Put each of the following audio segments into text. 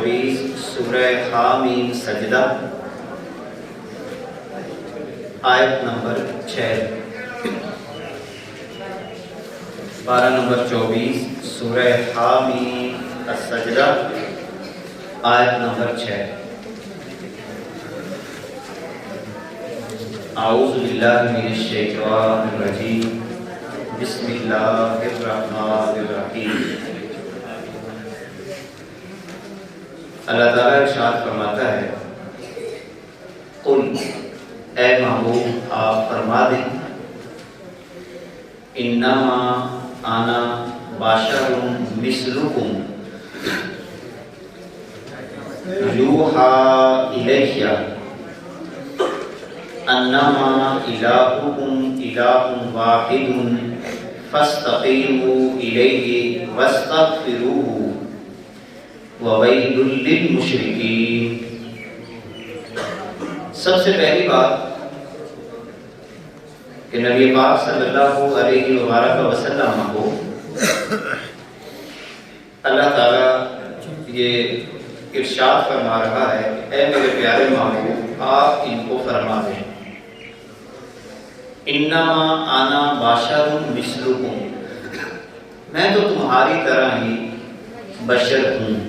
24 سورہ حامیم سجدہ آیت نمبر 6۔ پارہ نمبر 24 سورہ حامیم السجدہ آیت نمبر 6۔ اعوذ باللہ من الشیطان الرجیم، بسم اللہ الرحمن الرحیم۔ اللہ تعالیٰ ارشاد فرماتا ہے، قل اے محبوب آپ فرما دیں، انما انا بشر مثلکم یوحی الی انما الہکم الہ واحد فاستقیموا الیہ واستغفروہ وویل للمشرکین۔ سب سے پہلی بات کہ نبی پاک صلی اللہ علیہ وآلہ وسلم کو اللہ تعالیٰ یہ ارشاد فرما رہا ہے، اے میرے پیارے محبوب آپ ان کو فرما دیں، انما انا بشر مثلکم، میں تو تمہاری طرح ہی بشر ہوں۔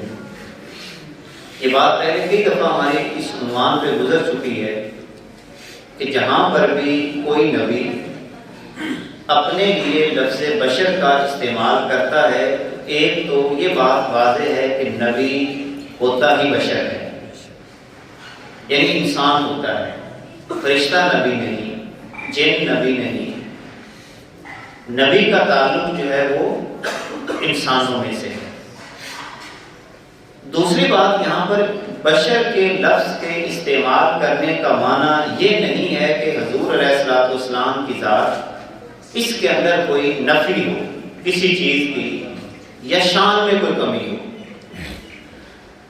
یہ بات پہلے کئی دفعہ ہماری اس عنوان پہ گزر چکی ہے کہ جہاں پر بھی کوئی نبی اپنے لیے لفظ بشر کا استعمال کرتا ہے، ایک تو یہ بات واضح ہے کہ نبی ہوتا ہی بشر ہے، یعنی انسان ہوتا ہے، فرشتہ نبی نہیں، جن نبی نہیں۔ نبی کا تعلق جو ہے وہ انسانوں میں سے ہے۔ دوسری بات، یہاں پر بشر کے لفظ کے استعمال کرنے کا معنی یہ نہیں ہے کہ حضور علیہ الصلوۃ والسلام کی ذات اس کے اندر کوئی نفی ہو کسی چیز کی یا شان میں کوئی کمی ہو۔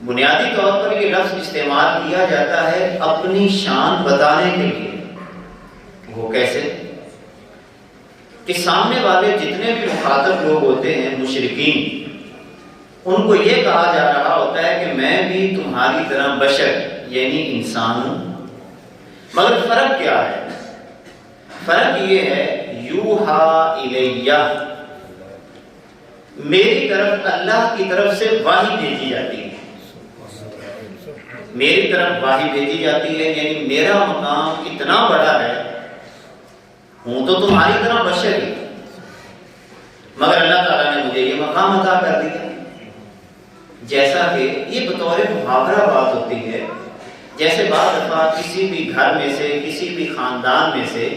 بنیادی طور پر یہ لفظ استعمال کیا جاتا ہے اپنی شان بتانے کے لیے۔ وہ کیسے؟ کہ سامنے والے جتنے بھی مخاطب لوگ ہوتے ہیں مشرکین، ان کو یہ کہا جا رہا ہوتا ہے کہ میں بھی تمہاری طرح بشر یعنی انسان ہوں، مگر فرق کیا ہے؟ فرق یہ ہے یوحی الیہ، میری طرف اللہ کی طرف سے وحی بھیجی جاتی ہے، میری طرف وحی بھیجی جاتی ہے، یعنی میرا مقام اتنا بڑا ہے، ہوں تو تمہاری طرح بشر ہی، مگر اللہ تعالیٰ نے مجھے یہ مقام عطا کر دیا۔ جیسا کہ یہ بطور محاورہ بات ہوتی ہے، جیسے بعض دفعہ کسی بھی گھر میں سے، کسی بھی خاندان میں سے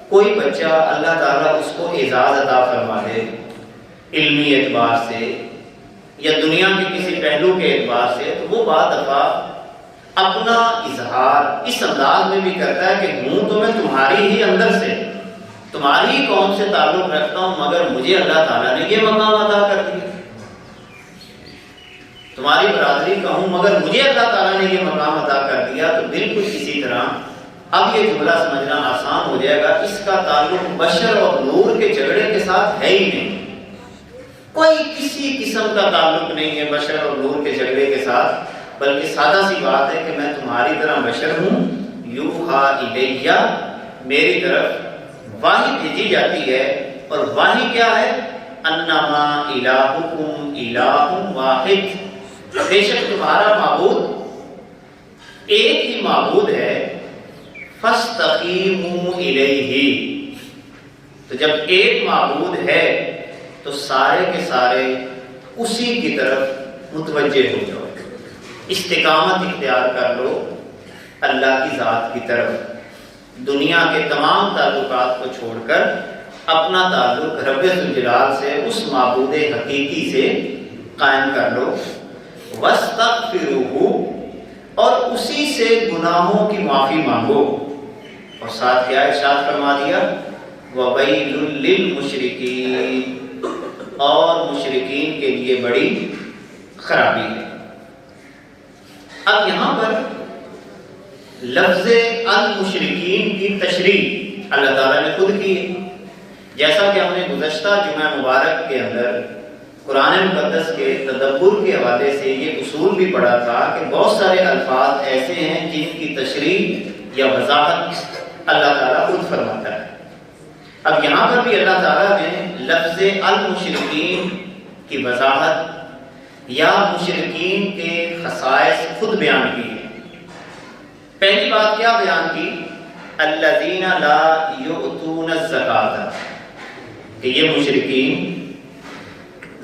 کوئی بچہ اللہ تعالیٰ اس کو اعزاز عطا فرما دے، علمی اعتبار سے یا دنیا کے کسی پہلو کے اعتبار سے، تو وہ بعض دفعہ اپنا اظہار اس انداز میں بھی کرتا ہے کہ ہوں تو میں تمہاری ہی اندر سے، تمہاری ہی قوم سے تعلق رکھتا ہوں، مگر مجھے اللہ تعالیٰ نے یہ مقام عطا کر دیا، تمہاری برادری کا ہوں مگر مجھے اللہ تعالیٰ نے یہ مقام عطا کر دیا۔ تو بالکل اسی طرح اب یہ جملہ سمجھنا آسان ہو جائے گا، اس کا تعلق بشر اور نور کے جھگڑے کے ساتھ ہے ہی نہیں، کوئی کسی قسم کا تعلق نہیں ہے بشر اور نور کے جھگڑے کے ساتھ، بلکہ سادہ سی بات ہے کہ میں تمہاری طرح بشر ہوں، یوحی الیہ، میری طرف وحی بھیجی جاتی ہے، اور وحی کیا ہے؟ انما الہکم الہ واحد، بے شک تمہارا معبود ایک ہی معبود ہے، فاستقیموا الیہ، تو جب ایک معبود ہے تو سارے کے سارے اسی کی طرف متوجہ ہو جاؤ، استقامت اختیار کر لو اللہ کی ذات کی طرف، دنیا کے تمام تعلقات کو چھوڑ کر اپنا تعلق رب ذوالجلال سے، اس معبود حقیقی سے قائم کر لو، وَاسْتَغْفِرُوهُ، اور اسی سے گناہوں کی معافی مانگو، اور ساتھ کیا ارشاد فرما دیا؟ وَوَيْلٌ لِّلْمُشْرِكِينَ، اور مشرکین کے لیے بڑی خرابی ہے۔ اب یہاں پر لفظ المشرکین کی تشریح اللہ تعالیٰ نے خود کی ہے، جیسا کہ ہم نے گزشتہ جمعہ مبارک کے اندر قرآن مقدس کے تدبر کے حوالے سے یہ اصول بھی پڑھا تھا کہ بہت سارے الفاظ ایسے ہیں جن کی تشریح یا وضاحت اللہ تعالیٰ خود فرماتا ہے۔ اب یہاں پر بھی اللہ تعالیٰ نے لفظ المشرکین کی وضاحت یا مشرکین کے خصائص خود بیان کی ہے۔ پہلی بات کیا بیان کی؟ الذین لا یؤتون الزکاۃ، کہ یہ مشرکین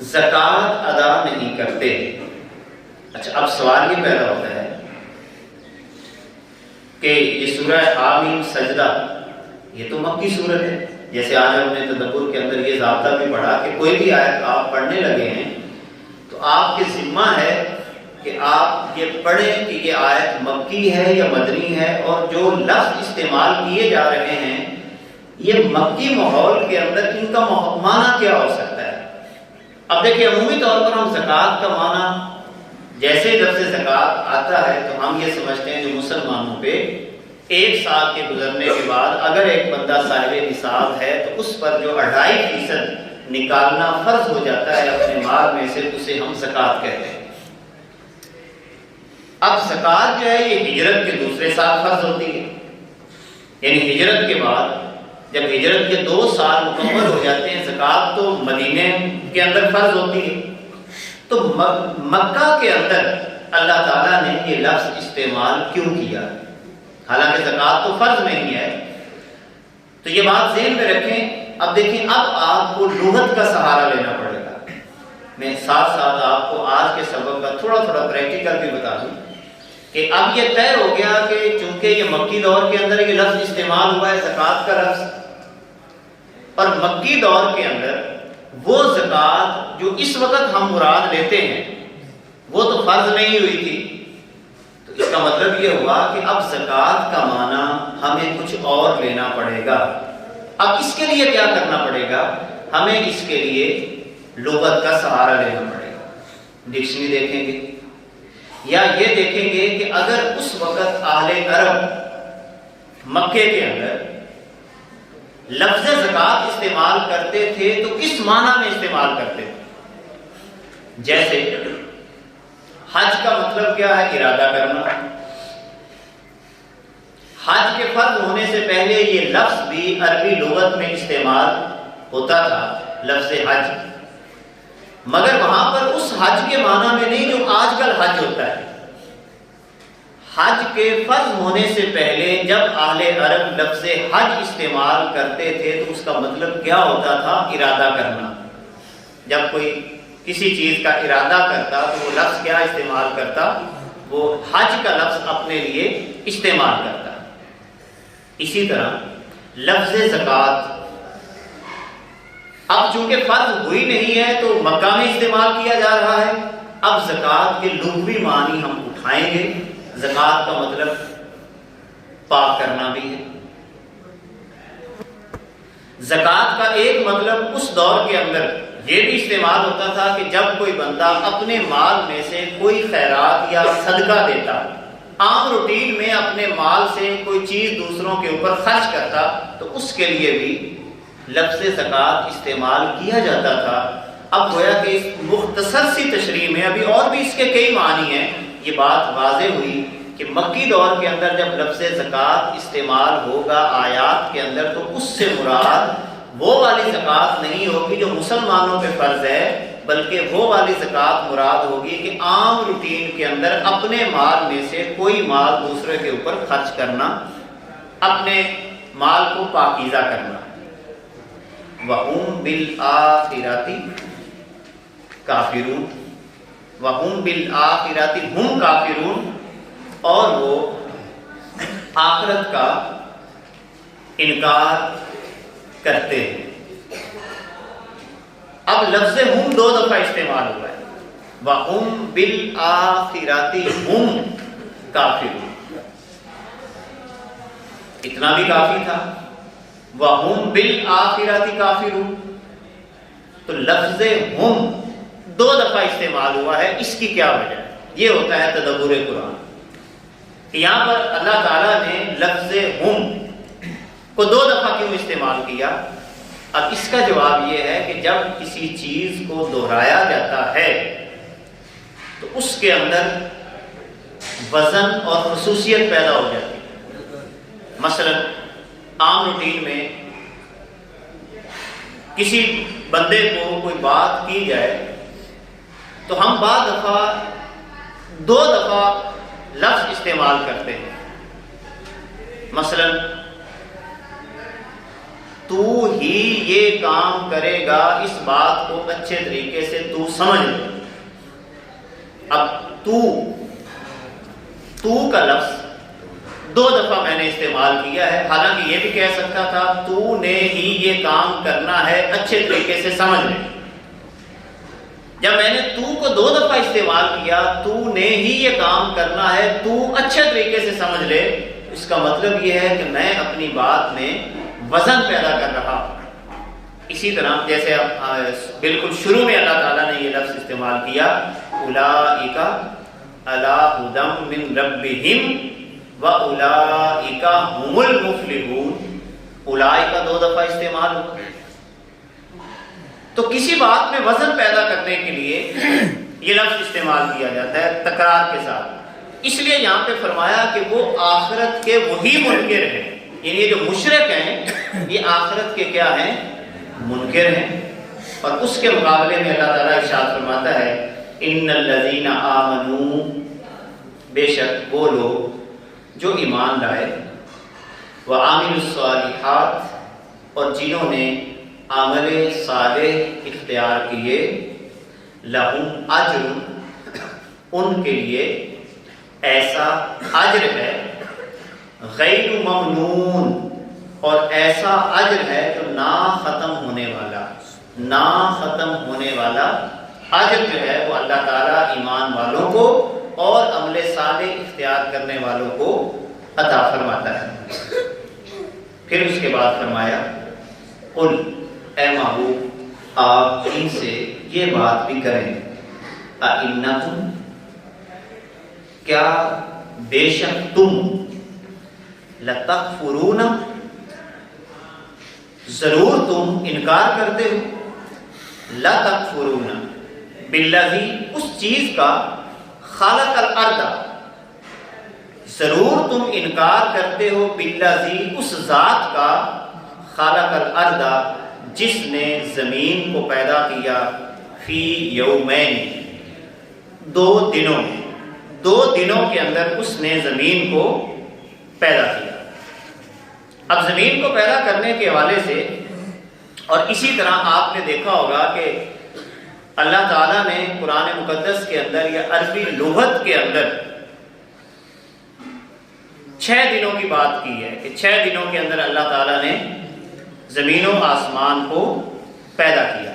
زکوٰۃ ادا نہیں کرتے۔ اچھا، اب سوال یہ پیدا ہوتا ہے کہ یہ سورہ حامیم سجدہ یہ تو مکی سورت ہے، جیسے آج ہم نے تدبر کے اندر یہ ضابطہ بھی پڑھا کہ کوئی بھی آیت آپ پڑھنے لگے ہیں تو آپ کے ذمہ ہے کہ آپ یہ پڑھیں کہ یہ آیت مکی ہے یا مدنی ہے، اور جو لفظ استعمال کیے جا رہے ہیں یہ مکی ماحول کے اندر ان کا معنی کیا ہو سکتا ہے۔ اب دیکھیں، عمومی طور پر ہم زکوٰۃ کا معنی جیسے لفظ زکوٰۃ آتا ہے تو ہم یہ سمجھتے ہیں جو مسلمانوں پہ 1 سال کے گزرنے کے بعد اگر ایک بندہ صاحب نصاب ہے تو اس پر جو 2.5% نکالنا فرض ہو جاتا ہے اپنے مال میں سے، اسے ہم زکوٰۃ کہتے ہیں۔ اب زکوٰۃ جو ہے یہ ہجرت کے دوسرے سال فرض ہوتی ہے، یعنی ہجرت کے بعد جب ہجرت کے 2 سال مکمل ہو جاتے ہیں، زکوٰۃ تو مدینے کے اندر فرض ہوتی ہے۔ تو مکہ کے اندر اللہ تعالیٰ نے یہ لفظ استعمال کیوں کیا؟ حالانکہ زکوٰۃ تو فرض نہیں ہے۔ تو یہ بات ذہن میں رکھیں۔ اب دیکھیں، اب آپ کو لغت کا سہارا لینا پڑے گا۔ میں ساتھ ساتھ آپ کو آج کے سبق کا تھوڑا پریکٹیکل بھی بتا دوں کہ اب یہ طے ہو گیا کہ چونکہ یہ مکی دور کے اندر یہ لفظ استعمال ہوا ہے زکوٰۃ کا لفظ، اور مکی دور کے اندر وہ زکوٰۃ جو اس وقت ہم مراد لیتے ہیں وہ تو فرض نہیں ہوئی تھی، تو اس کا مطلب یہ ہوا کہ اب زکوٰۃ کا معنی ہمیں کچھ اور لینا پڑے گا۔ اب اس کے لیے کیا کرنا پڑے گا؟ ہمیں اس کے لیے لغت کا سہارا لینا پڑے گا۔ ڈکشنری دیکھیں گے یا یہ دیکھیں گے کہ اگر اس وقت اہل عرب مکے کے اندر لفظ زکوٰۃ استعمال کرتے تھے تو کس معنی میں استعمال کرتے تھے؟ جیسے حج کا مطلب کیا ہے؟ ارادہ کرنا۔ حج کے فرض ہونے سے پہلے یہ لفظ بھی عربی لغت میں استعمال ہوتا تھا، لفظ حج، مگر وہاں پر اس حج کے معنی میں نہیں جو آج کل حج ہوتا ہے۔ حج کے فرض ہونے سے پہلے جب اہل عرب لفظ حج استعمال کرتے تھے تو اس کا مطلب کیا ہوتا تھا؟ ارادہ کرنا۔ جب کوئی کسی چیز کا ارادہ کرتا تو وہ لفظ کیا استعمال کرتا؟ وہ حج کا لفظ اپنے لیے استعمال کرتا۔ اسی طرح لفظ زکوٰۃ اب چونکہ فرض ہوئی نہیں ہے تو مکہ میں استعمال کیا جا رہا ہے۔ اب زکوٰۃ کے لغوی معنی ہم اٹھائیں گے۔ زکوٰۃ کا مطلب پاک کرنا بھی ہے۔ زکوٰۃ کا ایک مطلب اس دور کے اندر یہ بھی استعمال ہوتا تھا کہ جب کوئی بندہ اپنے مال میں سے کوئی خیرات یا صدقہ دیتا، عام روٹین میں اپنے مال سے کوئی چیز دوسروں کے اوپر خرچ کرتا، تو اس کے لیے بھی لفظ زکوٰۃ استعمال کیا جاتا تھا۔ اب گویا کہ اس مختصر سی تشریح میں ابھی اور بھی اس کے کئی معنی ہیں، یہ بات واضح ہوئی کہ مکی دور کے اندر جب لفظ زکوٰۃ استعمال ہوگا آیات کے اندر تو اس سے مراد وہ والی زکوٰۃ نہیں ہوگی جو مسلمانوں پہ فرض ہے، بلکہ وہ والی زکوٰۃ مراد ہوگی کہ عام روٹین کے اندر اپنے مال میں سے کوئی مال دوسرے کے اوپر خرچ کرنا، اپنے مال کو پاکیزہ کرنا۔ وَهُمْ بِالْآخِرَةِ کافرون، وَهُمْ بِالْآخِرَةِ ہم کافرون، اور وہ آخرت کا انکار کرتے ہیں۔ اب لفظ ہم 2 دفعہ استعمال ہوا ہے، وَهُمْ بِالْآخِرَةِ ہم کافرون، اتنا بھی کافی تھا۔ وَهُمْ بِالْآخِرَةِ کافرون، تو لفظ ہم 2 دفعہ استعمال ہوا ہے۔ اس کی کیا وجہ ہے؟ یہ ہوتا ہے تدبر قرآن کہ یہاں پر اللہ تعالیٰ نے لفظ ہم کو 2 دفعہ کیوں استعمال کیا؟ اب اس کا جواب یہ ہے کہ جب کسی چیز کو دہرایا جاتا ہے تو اس کے اندر وزن اور خصوصیت پیدا ہو جاتی ہے. مثلا عام روٹین میں کسی بندے کو کوئی بات کی جائے تو ہم بعض دفعہ 2 دفعہ لفظ استعمال کرتے ہیں. مثلا تو ہی یہ کام کرے گا، اس بات کو اچھے طریقے سے تو سمجھ لے. اب تو کا لفظ 2 دفعہ میں نے استعمال کیا ہے، حالانکہ یہ بھی کہہ سکتا تھا تو نے ہی یہ کام کرنا ہے، اچھے طریقے سے سمجھ لے. جب میں نے تو کو 2 دفعہ استعمال کیا، تو نے ہی یہ کام کرنا ہے، تو اچھے طریقے سے سمجھ لے، اس کا مطلب یہ ہے کہ میں اپنی بات میں وزن پیدا کر رہا ہوں. اسی طرح جیسے بالکل شروع میں اللہ تعالیٰ نے یہ لفظ استعمال کیا، اولئک علی ھدی من ربہم واولئک ھم المفلحون. اولئک 2 دفعہ استعمال ہوا. تو کسی بات میں وزن پیدا کرنے کے لیے یہ لفظ استعمال کیا جاتا ہے تکرار کے ساتھ. اس لیے یہاں پہ فرمایا کہ وہ آخرت کے وہی منکر ہیں، یعنی یہ جو مشرک ہیں یہ آخرت کے کیا ہیں؟ منکر ہیں. اور اس کے مقابلے میں اللہ تعالیٰ ارشاد فرماتا ہے ان الذین آمنوا، بے شک وہ لوگ جو ایمان لائے، وعاملوا الصالحات، اور جنہوں نے عمل صالح اختیار کیے، لہم اجر، ان کے لیے ایسا اجر ہے، غیر ممنون، اور ایسا اجر ہے جو نہ ختم ہونے والا اجر جو ہے وہ اللہ تعالیٰ ایمان والوں کو اور عمل صالح اختیار کرنے والوں کو عطا فرماتا ہے. پھر اس کے بعد فرمایا قل، اے محبوب آپ ان سے یہ بات بھی کریں، اِنَّکُمْ، کیا بے شک تم، لَتَکْفُرُونَ، ضرور تم انکار کرتے ہو، لَتَکْفُرُونَ بِالَّذِی، اس چیز کا، خَلَقَ الْأَرْضَ، ضرور تم انکار کرتے ہو، بِالَّذِی، اس ذات کا، خَلَقَ الْأَرْضَ، جس نے زمین کو پیدا کیا، فی یومین، 2 دنوں میں، 2 دنوں کے اندر اس نے زمین کو پیدا کیا. اب زمین کو پیدا کرنے کے حوالے سے، اور اسی طرح آپ نے دیکھا ہوگا کہ اللہ تعالیٰ نے قرآن مقدس کے اندر یا عربی لغت کے اندر 6 دنوں کی بات کی ہے کہ 6 دنوں کے اندر اللہ تعالیٰ نے زمین و آسمان کو پیدا کیا.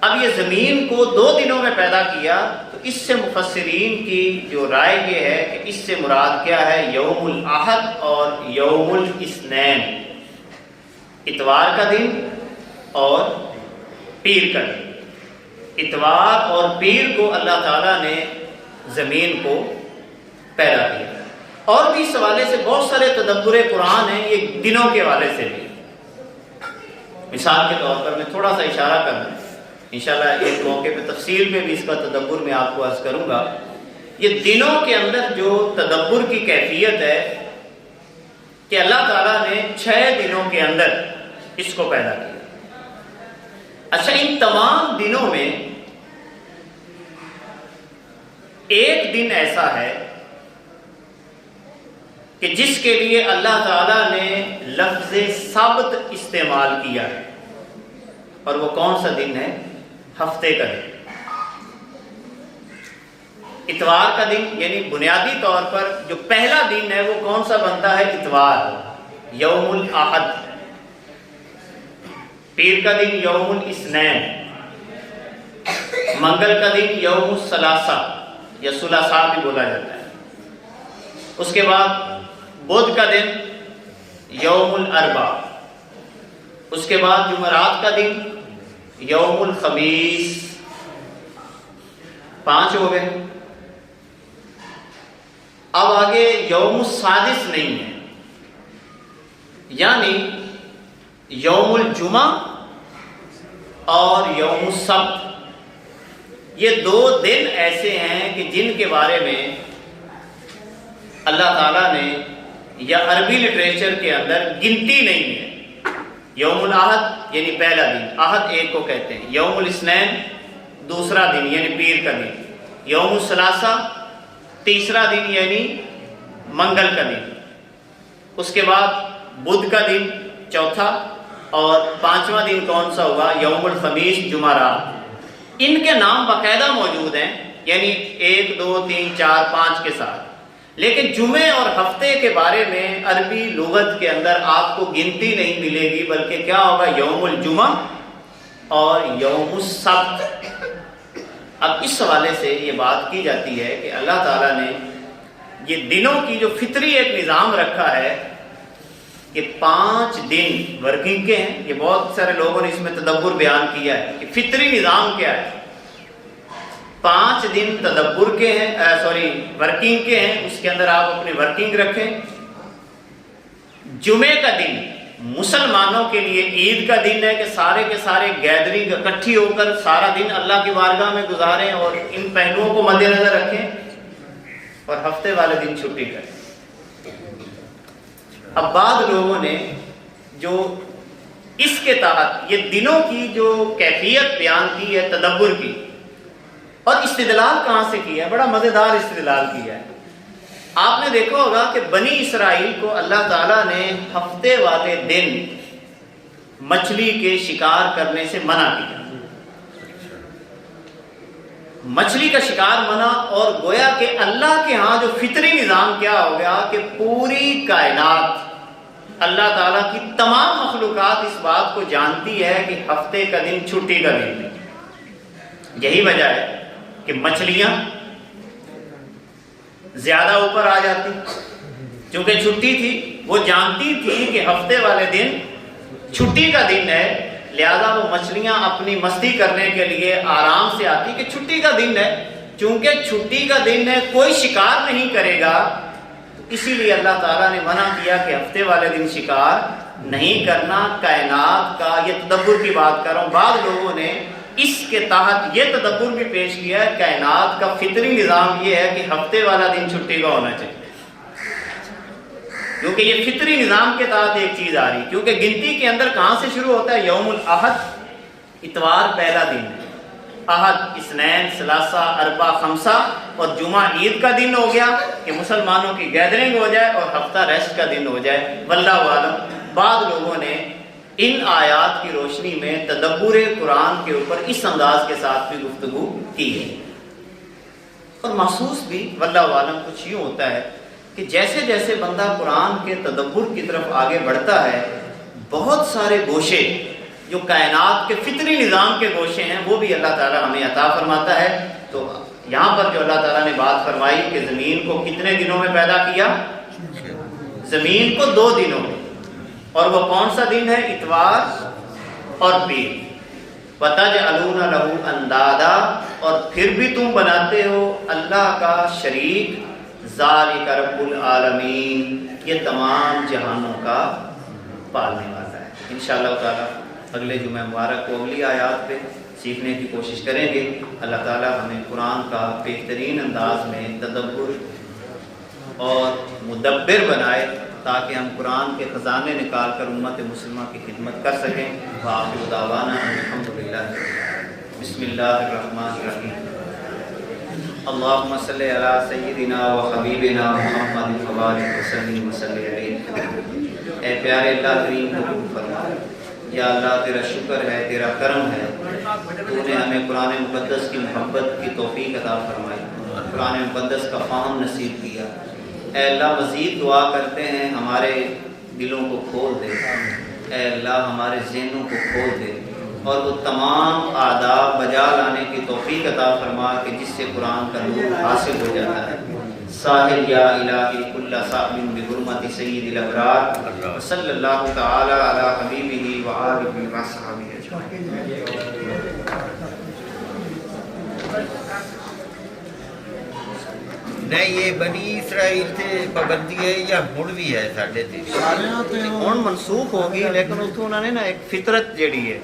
اب یہ زمین کو 2 دنوں میں پیدا کیا، تو اس سے مفسرین کی جو رائے یہ ہے کہ اس سے مراد کیا ہے؟ یوم الاحد اور یوم الاثنین، اتوار کا دن اور پیر کا دن. اتوار اور پیر کو اللہ تعالیٰ نے زمین کو پیدا کیا. اور بھی اس حوالے سے بہت سارے تدبر قرآن ہیں یہ دنوں کے حوالے سے بھی. مثال کے طور پر میں تھوڑا سا اشارہ کرنا، انشاءاللہ ایک موقع پہ تفصیل پہ بھی اس کا تدبر میں آپ کو عرض کروں گا. یہ دنوں کے اندر جو تدبر کی کیفیت ہے کہ اللہ تعالیٰ نے 6 دنوں کے اندر اس کو پیدا کیا. اچھا، ان تمام دنوں میں ایک دن ایسا ہے کہ جس کے لیے اللہ تعالیٰ نے لفظ سبت استعمال کیا ہے، اور وہ کون سا دن ہے؟ ہفتے کا دن، اتوار کا دن. یعنی بنیادی طور پر جو پہلا دن ہے وہ کون سا بنتا ہے؟ اتوار، یوم الاحد. پیر کا دن یوم الاثنین، منگل کا دن یوم الثلاثہ یا ثلاثاء بھی بولا جاتا ہے. اس کے بعد بدھ کا دن یوم الاربعاء. اس کے بعد جمعرات کا دن یوم الخمیس. 5 ہو گئے. اب آگے یوم السادس نہیں ہے، یعنی یوم الجمعہ اور یوم السبت، یہ 2 دن ایسے ہیں کہ جن کے بارے میں اللہ تعالیٰ نے یا عربی لٹریچر کے اندر گنتی نہیں ہے۔ یوم الاحد یعنی پہلا دن، احد ایک کو کہتے ہیں، یوم الاثنین دوسرا دن یعنی پیر کا دن، یوم الثلاثہ تیسرا دن یعنی منگل کا دن، اس کے بعد بدھ کا دن چوتھا، اور 5واں دن کون سا ہوگا؟ یوم الخمیس جمعرات۔ ان کے نام باقاعدہ موجود ہیں، یعنی 1 2 3 4 5 کے ساتھ، لیکن جمعے اور ہفتے کے بارے میں عربی لغت کے اندر آپ کو گنتی نہیں ملے گی، بلکہ کیا ہوگا؟ یوم الجمعہ اور یوم السبت۔ اب اس حوالے سے یہ بات کی جاتی ہے کہ اللہ تعالیٰ نے یہ دنوں کی جو فطری ایک نظام رکھا ہے کہ 5 دن ورکنگ کے ہیں۔ یہ بہت سارے لوگوں نے اس میں تدبر بیان کیا ہے کہ فطری نظام کیا ہے۔ 5 دن تدبر کے ہیں، ورکنگ کے ہیں، اس کے اندر آپ اپنی ورکنگ رکھیں۔ جمعے کا دن مسلمانوں کے لیے عید کا دن ہے کہ سارے کے سارے گیدرنگ اکٹھی ہو کر سارا دن اللہ کی بارگاہ میں گزاریں اور ان پہلوؤں کو مد نظر رکھیں، اور ہفتے والے دن چھٹی کریں۔ اب بعض لوگوں نے جو اس کے تحت یہ دنوں کی جو کیفیت بیان کی ہے تدبر کی، اور استدلال کہاں سے کیا ہے؟ بڑا مزیدار استدلال کیا ہے۔ آپ نے دیکھا ہوگا کہ بنی اسرائیل کو اللہ تعالیٰ نے ہفتے والے دن مچھلی کے شکار کرنے سے منع کیا، مچھلی کا شکار منع، اور گویا کہ اللہ کے ہاں جو فطری نظام کیا ہو گیا کہ پوری کائنات، اللہ تعالیٰ کی تمام مخلوقات اس بات کو جانتی ہے کہ ہفتے کا دن چھٹی کا دن ہے۔ یہی وجہ ہے کہ مچھلیاں زیادہ اوپر آ جاتی، چونکہ چھٹی تھی، وہ جانتی تھی کہ ہفتے والے دن چھٹی کا دن ہے، لہذا وہ مچھلیاں اپنی مستی کرنے کے لیے آرام سے آتی کہ چھٹی کا دن ہے، چونکہ چھٹی کا دن ہے کوئی شکار نہیں کرے گا، اسی لیے اللہ تعالیٰ نے منع کیا کہ ہفتے والے دن شکار نہیں کرنا۔ کائنات کا یہ تدبر کی بات کر رہا ہوں، بعض لوگوں نے اس کے تحت یہ تدبر بھی پیش کیا ہے، کائنات کا فطری نظام یہ ہے کہ ہفتے والا دن چھٹی کا ہونا چاہیے، کیونکہ یہ فطری نظام کے تحت ایک چیز آ رہی، کیونکہ گنتی کے اندر کہاں سے شروع ہوتا ہے؟ یوم الاحد اتوار پہلا دن ہے، احد اثنین ثلاثہ اربع خمسہ، اور جمعہ عید کا دن ہو گیا کہ مسلمانوں کی گیدرنگ ہو جائے اور ہفتہ ریسٹ کا دن ہو جائے، واللہ عالم۔ بعض لوگوں نے ان آیات کی روشنی میں تدبر قرآن کے اوپر اس انداز کے ساتھ بھی گفتگو کی ہے، اور محسوس بھی واللہ عالم کچھ یوں ہوتا ہے کہ جیسے جیسے بندہ قرآن کے تدبر کی طرف آگے بڑھتا ہے، بہت سارے گوشے جو کائنات کے فطری نظام کے گوشے ہیں وہ بھی اللہ تعالیٰ ہمیں عطا فرماتا ہے۔ تو یہاں پر جو اللہ تعالیٰ نے بات فرمائی کہ زمین کو کتنے دنوں میں پیدا کیا؟ زمین کو 2 دنوں میں، اور وہ کون سا دن ہے؟ اتوار اور پیر۔ وَتَجْعَلُونَ لَهُ أَنْدَادًا، اور پھر بھی تم بناتے ہو اللہ کا شریک، ذَلِكَ رَبُّ الْعَالَمِينَ، یہ تمام جہانوں کا پالنے والا ہے۔ انشاءاللہ تعالیٰ اگلے جمعہ مبارک کو اگلی آیات پہ سیکھنے کی کوشش کریں گے۔ اللہ تعالیٰ ہمیں قرآن کا بہترین انداز میں تدبر اور مدبر بنائے تاکہ ہم قرآن کے خزانے نکال کر امت مسلمہ کی خدمت کر سکیں۔ وآخر دعوانا الحمدللہ۔ بسم اللہ الرحمن الرحیم۔ اللہم صلی علی سیدنا و حبیبنا محمد وبارک وسلم وصلی علیہ۔ اے پیارے اللہ کریم قبول فرما، یا اللہ تیرا شکر ہے، تیرا کرم ہے، تو نے ہمیں قرآن مقدس کی محبت کی توفیق عطا فرمائی، قرآن مقدس کا فہم نصیب کیا۔ اے اللہ مزید دعا کرتے ہیں ہمارے دلوں کو کھول دے، اے اللہ ہمارے ذہنوں کو کھول دے، اور وہ تمام آداب بجا لانے کی توفیق عطا فرما کہ جس سے قرآن کا نور حاصل ہو جاتا ہے۔ ساحل یا الہی کل صاحب بحرمت سید الابرار، صلی اللہ تعالی علی حبیبہ و آلہ و صحبہ اجمعین۔ نہیں یہ بنی اسرائیل سے پابندی ہے یا ہن بھی ہے؟ ساڈے تے ہن منسوخ ہو گئی، لیکن اتوں انہوں نے نا ایک فطرت جڑی ہے